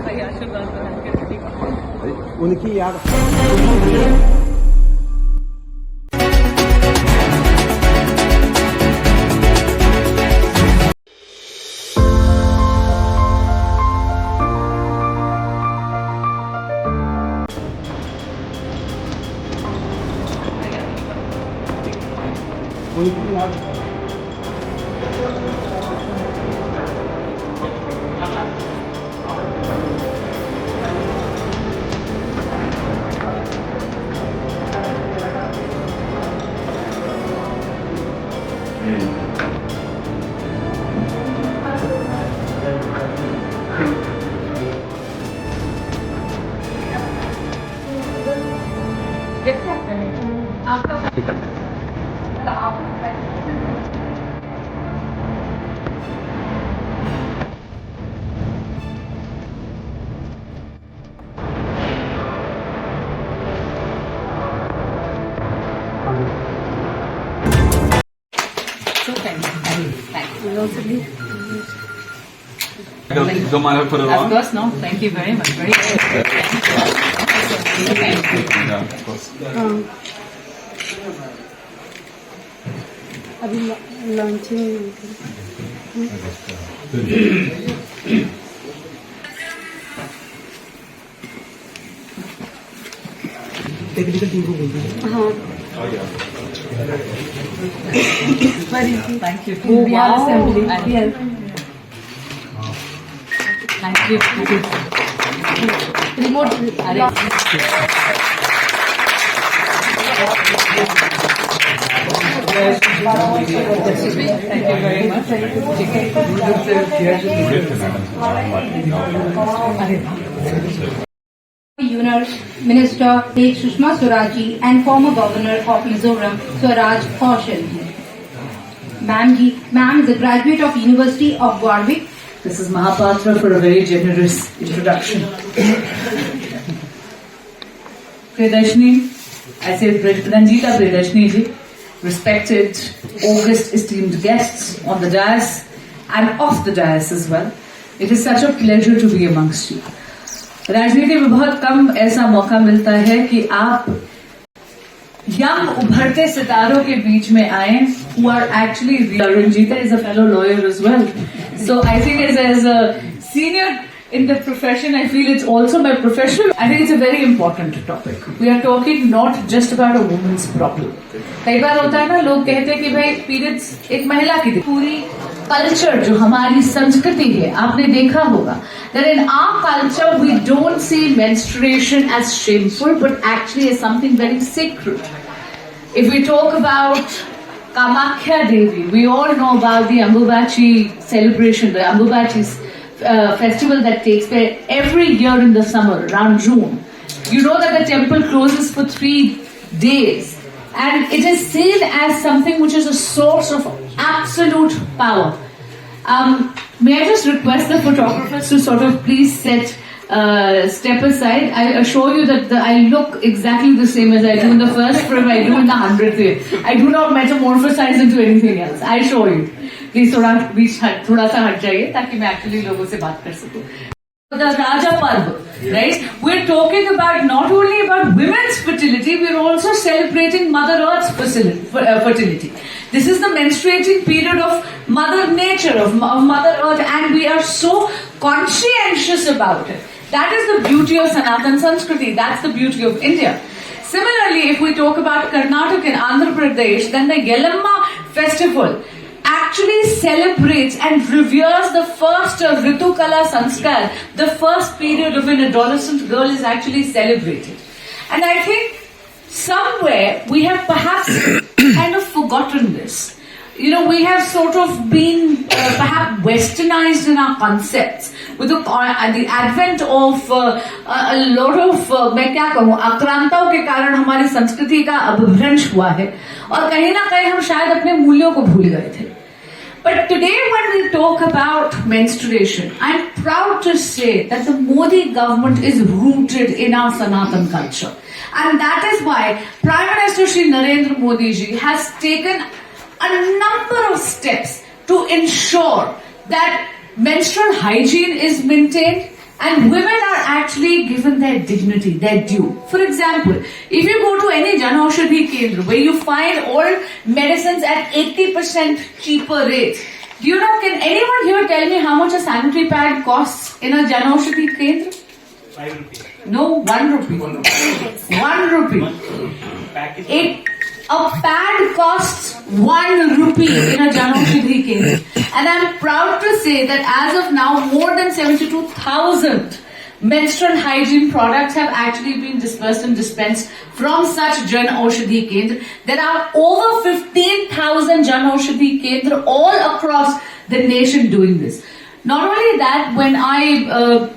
भाई आशीर्वाद बना के रखेगा। उनकी याद उनकी याद Don't mind her put it Of on? course, no. Thank you very much. Very good. Thank you. Yeah, of course. अभी लॉन्चिंग टेक्निकल टीम को बोल दो। हाँ Thank you. Oh, wow. And- Yes. Thank you. Remote अरे Excuse me. Thank you very much. Union Minister Sushma Swaraj and former Governor of Mizoram Swaraj Kaushal. Ma'am is a graduate of University of Warwick. This is Mahapatra for a very generous introduction. Priyadashini, I say Ranjita Priyadashini ji, respected, august esteemed guests on the dais and off the dais as well. It is such a pleasure to be amongst you. राजनीति में बहुत कम ऐसा मौका मिलता है कि आप young उभरते सितारों के बीच में आए who are actually Ranjita is a fellow lawyer as well. So I think as a senior in the profession, I feel it's also my profession. I think it's a very important topic. We are talking not just about a woman's problem. कई बार होता है ना, लोग कहते हैं कि भाई periods एक महिला की पूरी कल्चर जो हमारी संस्कृति है, आपने देखा होगा that in our culture we don't see menstruation as shameful but actually as something very sacred. If we talk about Kamakhya Devi, we all know about the Ambubachi celebration, the Ambubachi festival that takes place every year in the summer around June. You know that the temple closes for 3 days and it is seen as something which is a source of absolute power. May I just request the photographers to sort of please step aside. I assure you that I look exactly the same as I do in the first frame, I do in the 100th year. I do not metamorphosize into anything else. I assure you. Please थोड़ा सा हट जाइए ताकि मैं actually लोगों से बात कर सकूं. The Raja Parva, right? We're talking about not only about women's fertility, we're also celebrating Mother Earth's fertility. This is the menstruating period of Mother Nature, of Mother Earth, and we are so conscientious about it. That is the beauty of Sanatan Sanskriti. That's the beauty of India. Similarly, if we talk about Karnataka and Andhra Pradesh, then the Yelamma festival actually celebrates and reveres the first Ritukala Sanskar, the first period of an adolescent girl is actually celebrated. And I think somewhere we have perhaps kind of forgotten this. You know, we have sort of been perhaps westernized in our concepts with the advent of a lot of मैं क्या कहूँ आक्रांताओं के कारण हमारी संस्कृति का अपभ्रंश हुआ है और कहीं ना कहीं हम शायद अपने मूल्यों को भूल गए थे. But today when we talk about menstruation, I'm proud to say that the Modi government is rooted in our Sanatan culture. And that is why Prime Minister Shri Narendra Modi ji has taken a number of steps to ensure that menstrual hygiene is maintained, And women are actually given their dignity, their due. For example, if you go to any Jan Aushadhi Kendra where you find all medicines at 80% cheaper rates, do you know, can anyone here tell me how much a sanitary pad costs in a Jan Aushadhi Kendra? 5 rupees. No, 1 rupee. 1 rupee. A pad costs 1 rupee in a Jan Aushadhi Kendra. And I'm proud to say that as of now, more than 72,000 menstrual hygiene products have actually been dispersed and dispensed from such Jan Aushadhi Kendra. There are over 15,000 Jan Aushadhi Kendra all across the nation doing this. Not only that, when I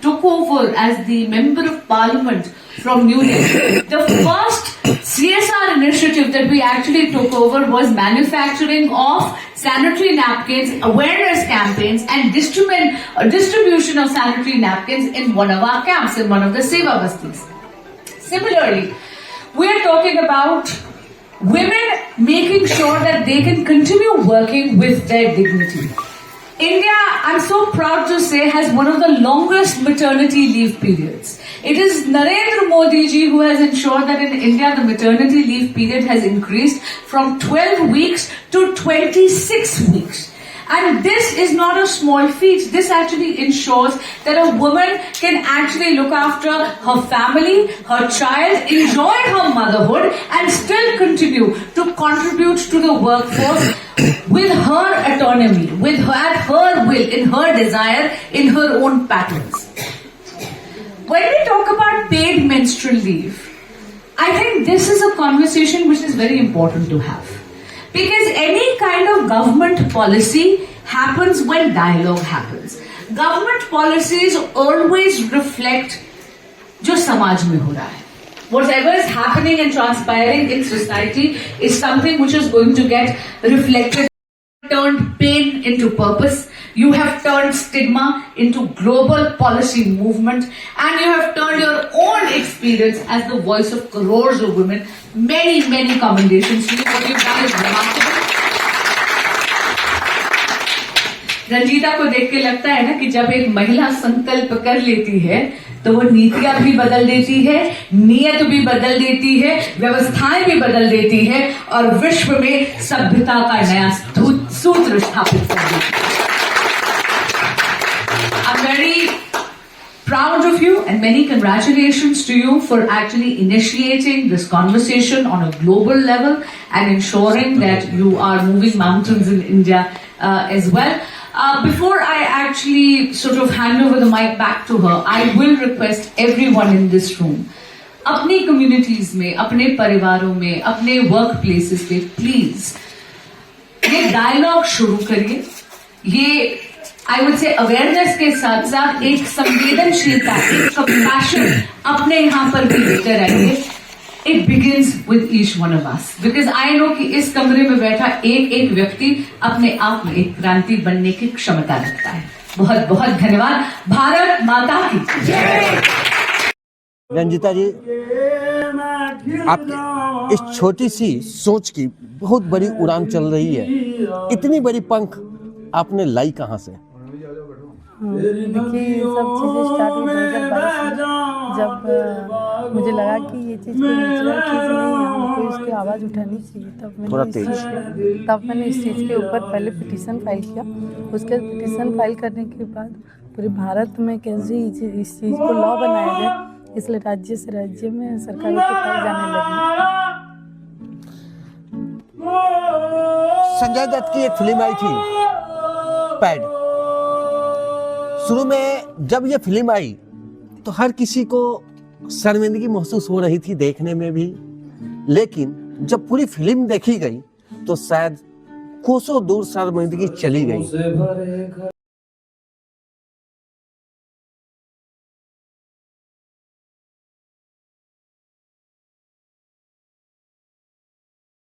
took over as the Member of Parliament from New Delhi, the first CSR initiative that we actually took over was manufacturing of sanitary napkins, awareness campaigns, and distribution of sanitary napkins in one of our camps, in one of the Seva Bastis. Similarly, we are talking about women making sure that they can continue working with their dignity. India, I'm so proud to say, has one of the longest maternity leave periods. It is Narendra Modi ji who has ensured that in India the maternity leave period has increased from 12 weeks to 26 weeks. And this is not a small feat. This actually ensures that a woman can actually look after her family, her child, enjoy her motherhood, and still continue to contribute to the workforce with her autonomy, with her, at her will, in her desire, in her own patterns. When we talk about paid menstrual leave, I think this is a conversation which is very important to have. Because any kind of government policy happens when dialogue happens. Government policies always reflect जो समाज में हो रहा है. Whatever is happening and transpiring in society is something which is going to get reflected. Turned pain into purpose. You have turned stigma into global policy movement, and you have turned your own experience as the voice of crores of women. Many, many commendations to you. What you've done is remarkable. Ranjita को देख के लगता है ना कि जब एक महिला संकल्प कर लेती है तो वो नीतियां भी बदल देती है, नियत भी बदल देती है, व्यवस्थाएं भी बदल देती है और विश्व में सभ्यता का नया सूत्र स्थापित कर देती है. I'm very proud of you and many congratulations to you for actually initiating this conversation on a global level and ensuring that you are moving mountains in India as well. Before I actually sort of hand over the mic back to her, I will request everyone in this room, अपनी communities में, अपने परिवारों में, अपने work places पे, please, ये dialogue शुरू करिए. ये I would say awareness के साथ साथ एक संवेदनशीलता, एक compassion अपने यहाँ पर भी लेकर आइए. It begins with each one of us. Because I know कि इस कमरे में बैठा एक एक व्यक्ति अपने आप में एक क्रांति बनने की क्षमता रखता है. बहुत बहुत धन्यवाद. भारत माता की जय. रंजीता जी, आपकी इस छोटी सी सोच की बहुत बड़ी उड़ान चल रही है. इतनी बड़ी पंख आपने लाई कहाँ से? देखिए, ये सब चीज़ें स्टार्ट हुई 2022 में, जब मुझे लगा कि ये चीज़ कोई नेचुरल चीज़ नहीं है, हमको इसकी आवाज़ उठानी चाहिए. तब मैंने इस चीज़ के ऊपर पहले पिटीशन फाइल किया. उसके पिटीशन फाइल करने के बाद पूरे भारत में कैसे इस चीज़ को लॉ बनाया जाए, इसलिए राज्य से राज्य में सरकारों के पास जाने लगी. संजय दत्त की एक फिल्म आई थी, पैड. शुरू में जब ये फिल्म आई तो हर किसी को शर्मिंदगी महसूस हो रही थी देखने में भी, लेकिन जब पूरी फिल्म देखी गई तो शायद कोसों दूर शर्मिंदगी चली गई.